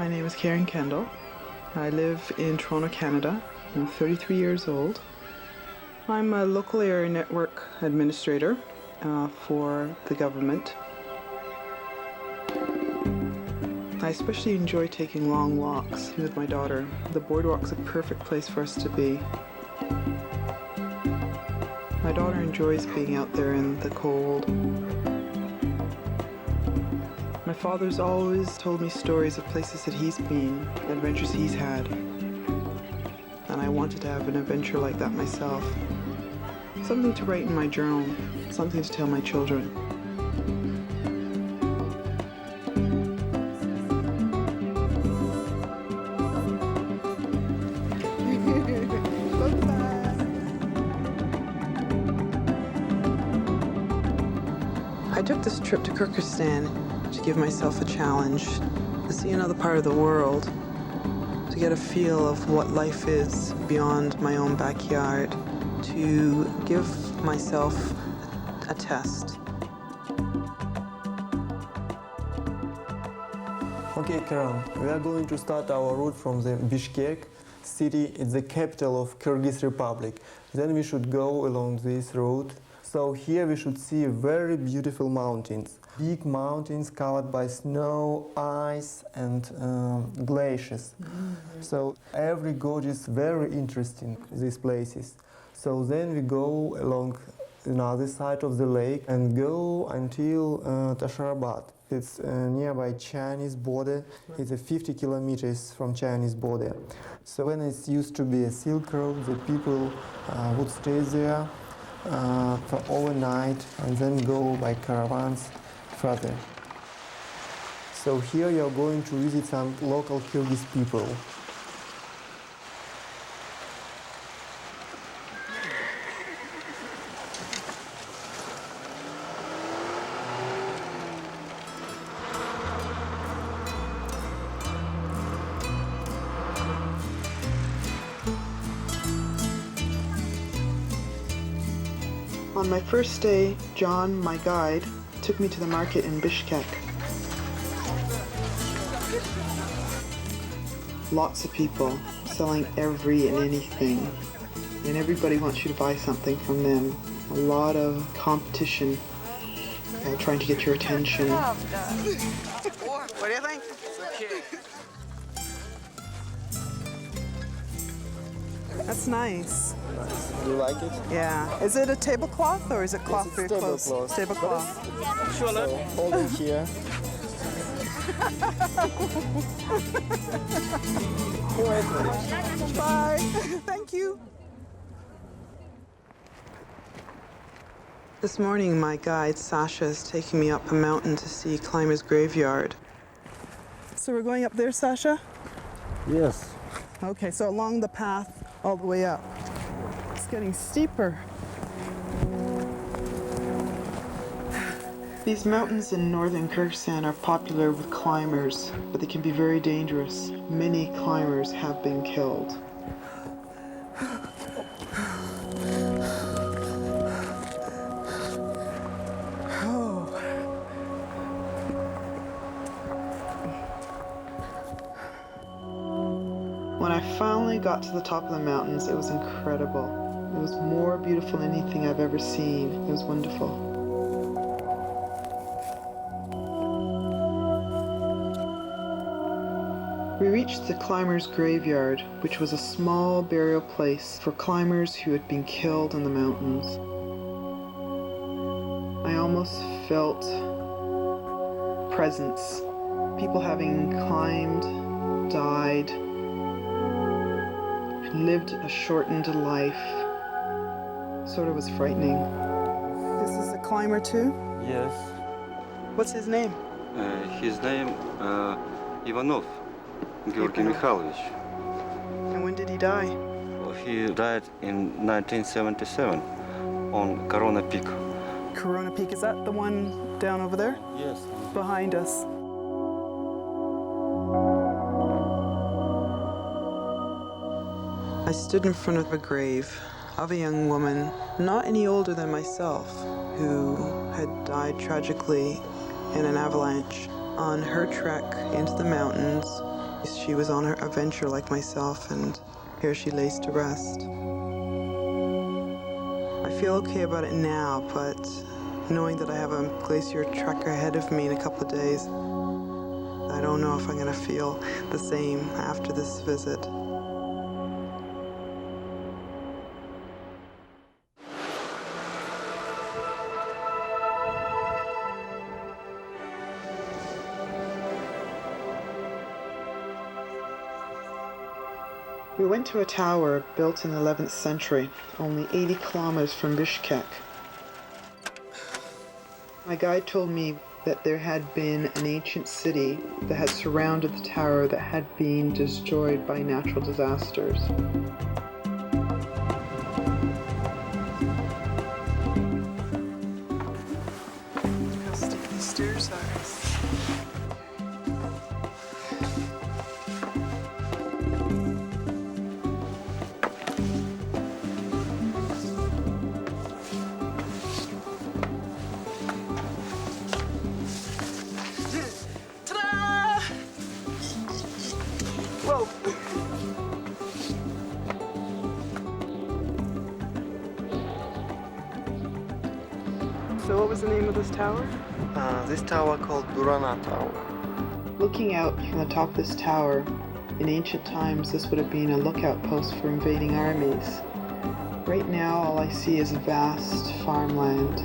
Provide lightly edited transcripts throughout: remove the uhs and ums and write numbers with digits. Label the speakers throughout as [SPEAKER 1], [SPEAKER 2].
[SPEAKER 1] My name is Kendall. I live in Toronto, Canada. I'm 33 years old. I'm a local area network administrator for the government. I especially enjoy taking long walks with my daughter. The boardwalk's a perfect place for us to be. My daughter enjoys being out there in the cold. My father's always told me stories of places that he's been, adventures he's had. And I wanted to have an adventure like that myself. Something to write in my journal, something to tell my children. I took this trip to Kyrgyzstan to give myself a challenge, to see another part of the world, to get a feel of what life is beyond my own backyard, to give myself a test.
[SPEAKER 2] Okay, Karan, we are going to start our route from the Bishkek city. It's the capital of Kyrgyz Republic. Then we should go along this road. So here we should see very beautiful mountains. Big mountains covered by snow, ice and glaciers. So every gorge is very interesting, these places. So then we go along another side of the lake and go until Tasharabad. It's nearby Chinese border. It's 50 kilometers from Chinese border. So when it used to be a Silk Road, the people would stay there for overnight and then go by caravans further. So here you're going to visit some local Kyrgyz people.
[SPEAKER 1] On my first day, John, my guide, took me to the market in Bishkek. Lots of people selling every and anything, and everybody wants you to buy something from them. A lot of competition trying to get your attention.
[SPEAKER 3] What do you think?
[SPEAKER 1] That's nice.
[SPEAKER 2] Do you like it?
[SPEAKER 1] Yeah. Is it a tablecloth or is it cloth for your clothes?
[SPEAKER 2] Tablecloth.
[SPEAKER 1] Tablecloth.
[SPEAKER 2] So hold it here.
[SPEAKER 1] Bye. Thank you. This morning, my guide, Sasha, is taking me up a mountain to see Climber's Graveyard. So we're going up there, Sasha?
[SPEAKER 2] Yes.
[SPEAKER 1] Okay, so along the path all the way up. It's getting steeper. These mountains in northern Kyrgyzstan are popular with climbers, but they can be very dangerous. Many climbers have been killed. When I finally got to the top of the mountains, it was incredible. It was more beautiful than anything I've ever seen. It was wonderful. We reached the Climber's Graveyard, which was a small burial place for climbers who had been killed in the mountains. I almost felt presence. People having climbed, died, lived a shortened life. Sort of was frightening. This is a climber too?
[SPEAKER 2] Yes.
[SPEAKER 1] What's his name?
[SPEAKER 4] His name Ivanov, Georgy Mikhailovich.
[SPEAKER 1] And when did he die?
[SPEAKER 4] Well, he died in 1977 on Corona Peak.
[SPEAKER 1] Corona Peak, is that the one down over there?
[SPEAKER 2] Yes.
[SPEAKER 1] Behind us. I stood in front of a grave of a young woman, not any older than myself, who had died tragically in an avalanche on her trek into the mountains She was on her adventure like myself, and here she lays to rest. I feel okay about it now, but knowing that I have a glacier trek ahead of me in a couple of days, I don't know if I'm gonna feel the same after this visit. We went to a tower built in the 11th century, only 80 kilometers from Bishkek. My guide told me that there had been an ancient city that had surrounded the tower that had been destroyed by natural disasters.
[SPEAKER 3] How steep the stairs are. Ta-da! Whoa! So what was the name of this tower?
[SPEAKER 2] This tower called Burana Tower.
[SPEAKER 1] Looking out from the top of this tower, in ancient times this would have been a lookout post for invading armies. Right now all I see is vast farmland,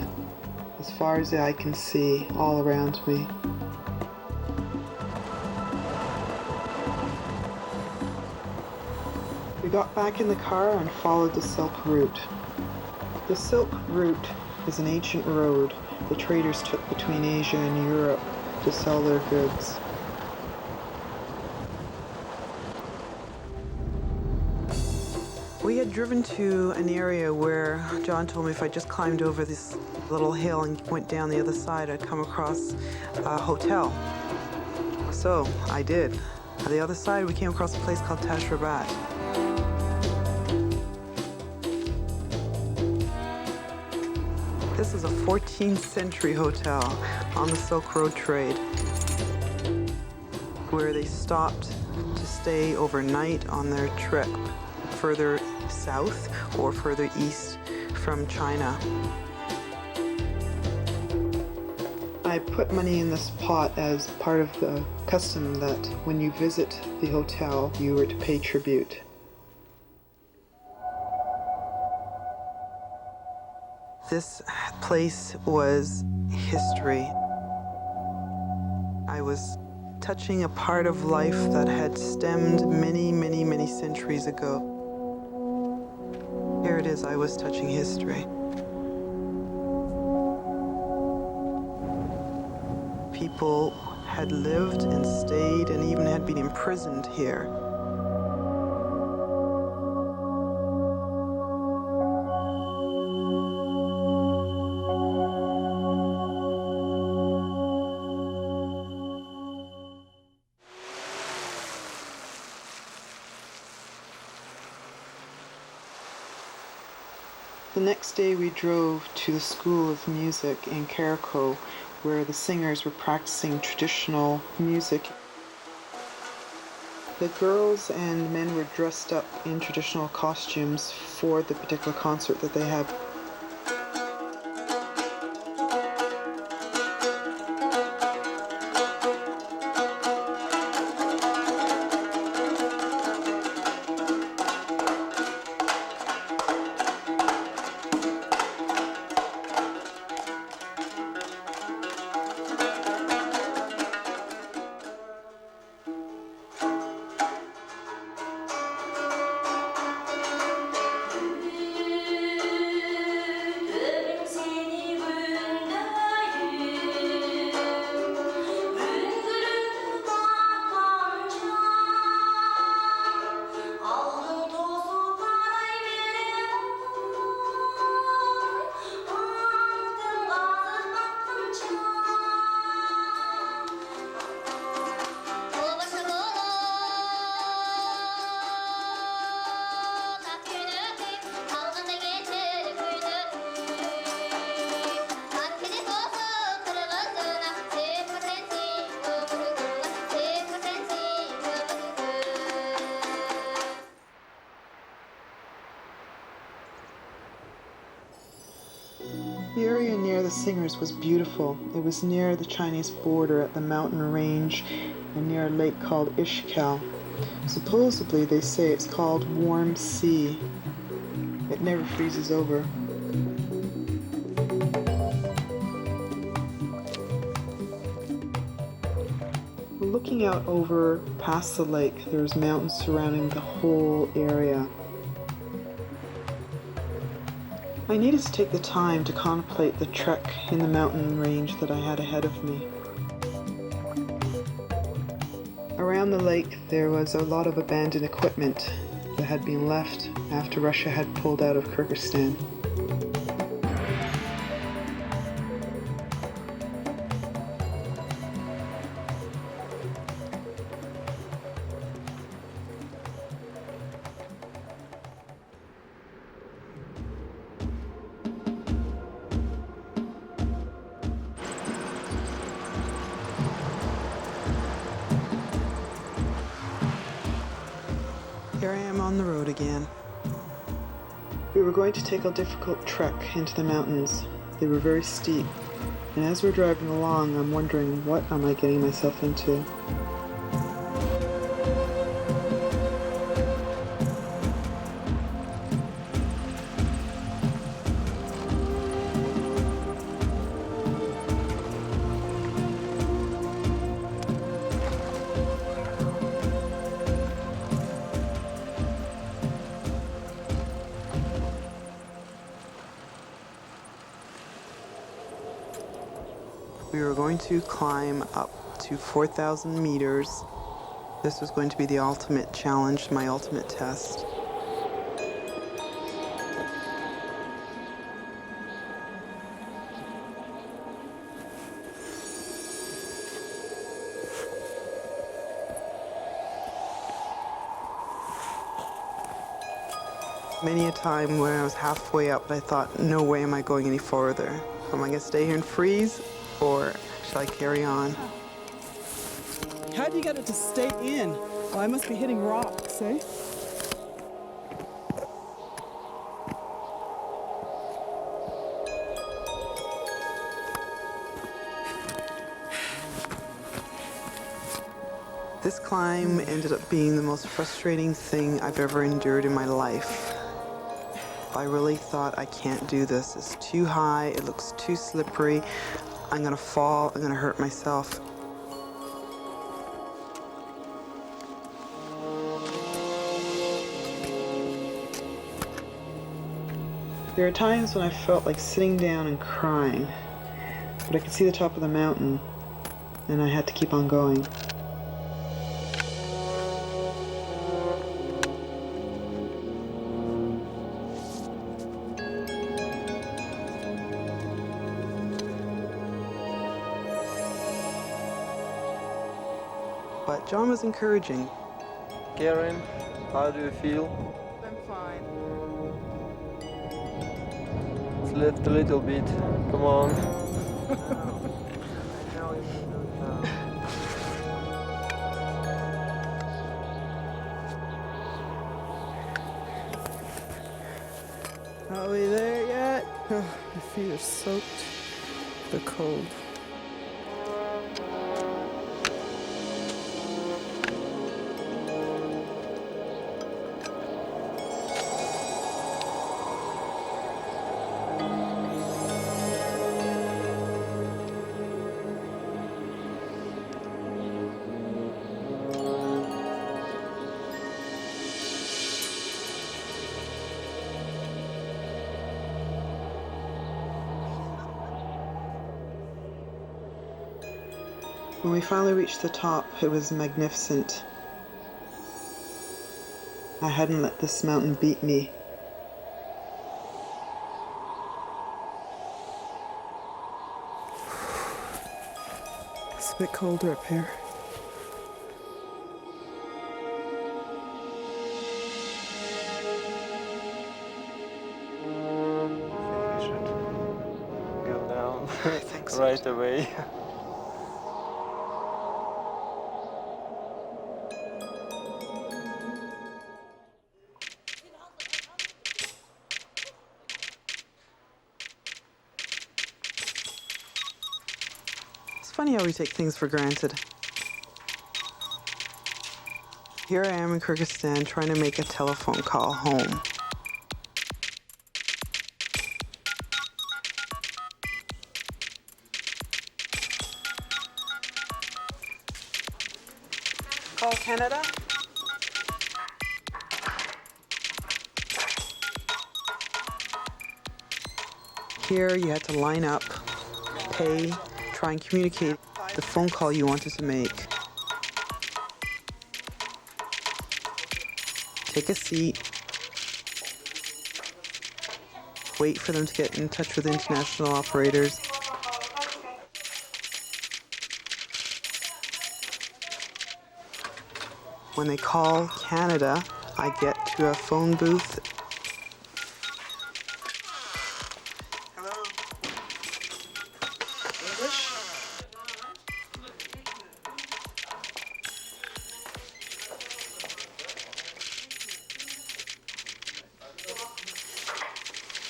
[SPEAKER 1] as far as the eye can see, all around me. We got back in the car and followed the Silk Route. The Silk Route is an ancient road the traders took between Asia and Europe to sell their goods. We had driven to an area where John told me if I just climbed over this little hill and went down the other side, I'd come across a hotel. So I did. On the other side, we came across a place called Tashrabat. This is a 14th century hotel on the Silk Road trade where they stopped to stay overnight on their trip further south or further east from China. I put money in this pot as part of the custom that when you visit the hotel, you were to pay tribute. This place was history. I was touching a part of life that had stemmed many, many, many centuries ago. Here it is, I was touching history. People had lived and stayed and even had been imprisoned here. The next day we drove to the School of Music in Kyrgyzstan, where the singers were practicing traditional music. The girls and men were dressed up in traditional costumes for the particular concert that they had. The area near the singers was beautiful. It was near the Chinese border at the mountain range and near a lake called Ishkal. Supposedly, they say it's called Warm Sea. It never freezes over. Looking out over past the lake, there's mountains surrounding the whole area. I needed to take the time to contemplate the trek in the mountain range that I had ahead of me. Around the lake, there was a lot of abandoned equipment that had been left after Russia had pulled out of Kyrgyzstan. Here I am on the road again. We were going to take a difficult trek into the mountains. They were very steep, and as we're driving along, I'm wondering, what am I getting myself into? We were going to climb up to 4,000 meters. This was going to be the ultimate challenge, my ultimate test. Many a time when I was halfway up, I thought, no way am I going any further. Am I going to stay here and freeze, or shall I carry on?
[SPEAKER 3] How do you get it to stay in? Well, I must be hitting rocks, eh?
[SPEAKER 1] This climb ended up being the most frustrating thing I've ever endured in my life. I really thought, I can't do this. It's too high, it looks too slippery. I'm gonna fall, I'm gonna hurt myself. There are times when I felt like sitting down and crying, but I could see the top of the mountain, and I had to keep on going. But John was encouraging.
[SPEAKER 2] Karen, how do you feel?
[SPEAKER 3] I'm fine.
[SPEAKER 2] It's left a little bit. Come on.
[SPEAKER 3] Are we there yet? Oh, my feet are soaked. The cold.
[SPEAKER 1] When we finally reached the top, it was magnificent. I hadn't let this mountain beat me.
[SPEAKER 3] It's a bit colder up here.
[SPEAKER 2] I think we should go down
[SPEAKER 1] I think so.
[SPEAKER 2] right away.
[SPEAKER 1] funny how we take things for granted. Here I am in Kyrgyzstan trying to make a telephone call home. Call Canada? Here you had to line up, pay, try and communicate the phone call you wanted to make. Take a seat. Wait for them to get in touch with international operators. When they call Canada, I get to a phone booth. Hello? English?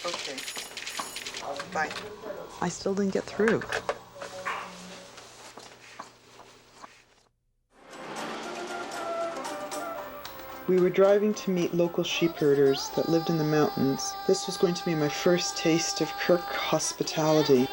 [SPEAKER 1] Okay. Bye. I still didn't get through. We were driving to meet local sheep herders that lived in the mountains. This was going to be my first taste of Kyrgyz hospitality.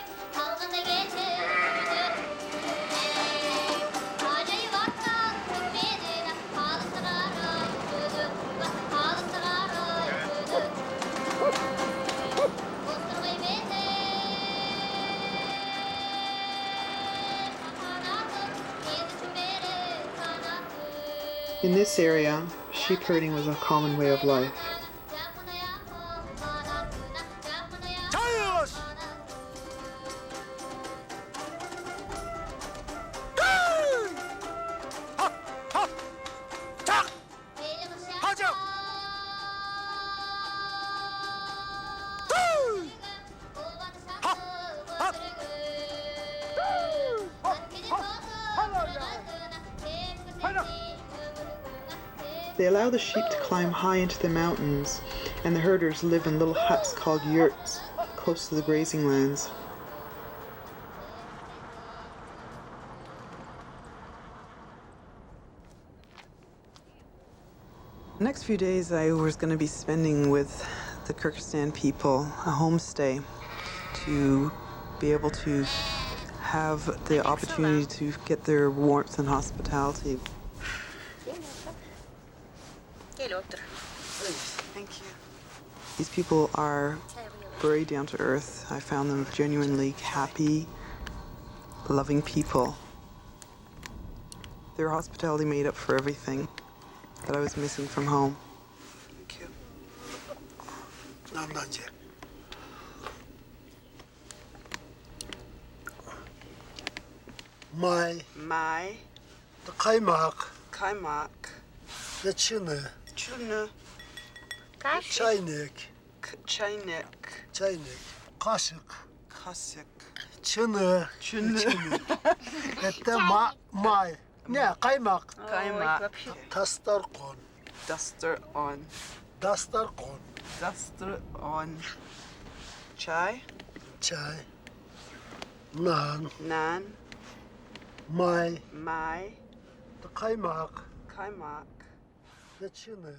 [SPEAKER 1] In this area, sheep herding was a common way of life. They allow the sheep to climb high into the mountains, and the herders live in little huts called yurts, close to the grazing lands. The next few days I was going to be spending with the Kyrgyzstan people, a homestay, to be able to have the opportunity to get their warmth and hospitality. Thank you. These people are very down to earth. I found them genuinely happy, loving people. Their hospitality made up for everything that I was missing from home. Thank you.
[SPEAKER 5] My the kaymak, the chine, çaynik, kaşık, çını, ette may, ne kaymak, dastarkon,
[SPEAKER 1] Chai,
[SPEAKER 5] çay, nan, may, the kaymak, the chine,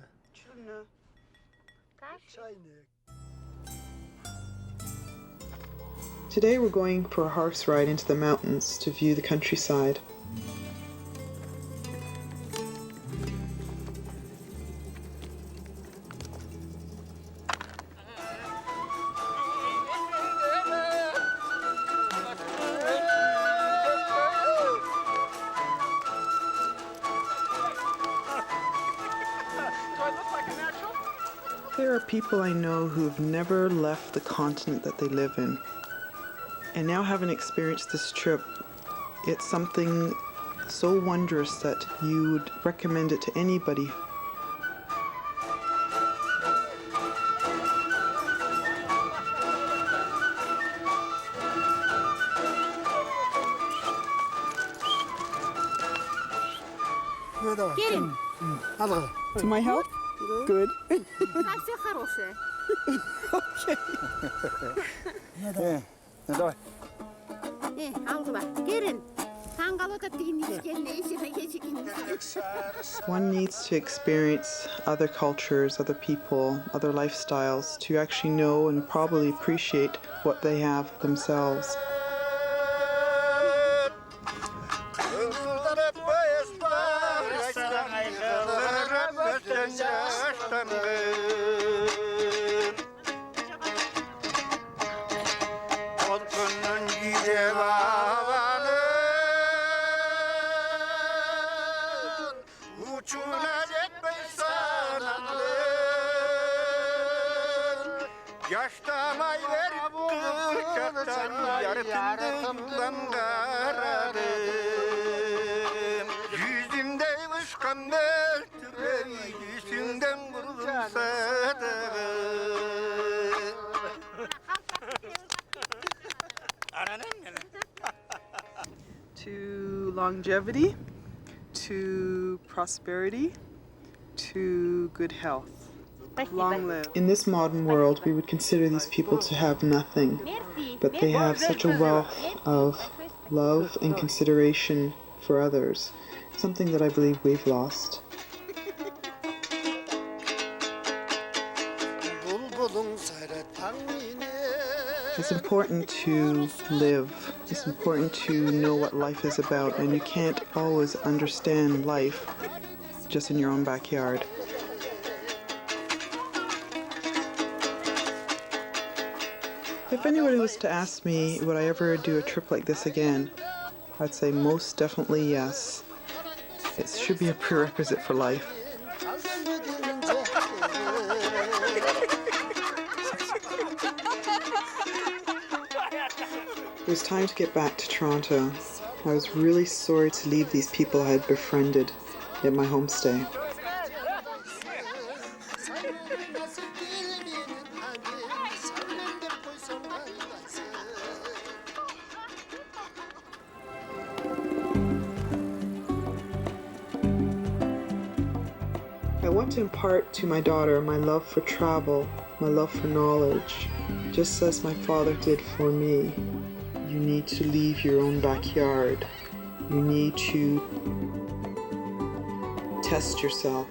[SPEAKER 5] çaynik.
[SPEAKER 1] Today we're going for a horse ride into the mountains to view the countryside. There are people I know who've never left the continent that they live in. And now having experienced this trip, it's something so wondrous that you would recommend it to anybody.
[SPEAKER 3] To my help? Good.
[SPEAKER 6] Все хорошее.
[SPEAKER 3] Okay.
[SPEAKER 6] И Algı var. Gelin. Tangalı da dinleyeceğim. Ne işine geçeyim.
[SPEAKER 1] One needs to experience other cultures, other people, other lifestyles to actually know and probably appreciate what they have themselves.
[SPEAKER 3] To longevity, to prosperity, to good health. Long live.
[SPEAKER 1] In this modern world, we would consider these people to have nothing, but they have such a wealth of love and consideration for others, something that I believe we've lost. It's important to live. It's important to know what life is about, and you can't always understand life just in your own backyard. If anybody was to ask me, would I ever do a trip like this again, I'd say most definitely yes. It should be a prerequisite for life. It was time to get back to Toronto. I was really sorry to leave these people I had befriended at my homestay. I want to impart to my daughter my love for travel, my love for knowledge, just as my father did for me. You need to leave your own backyard. You need to test yourself.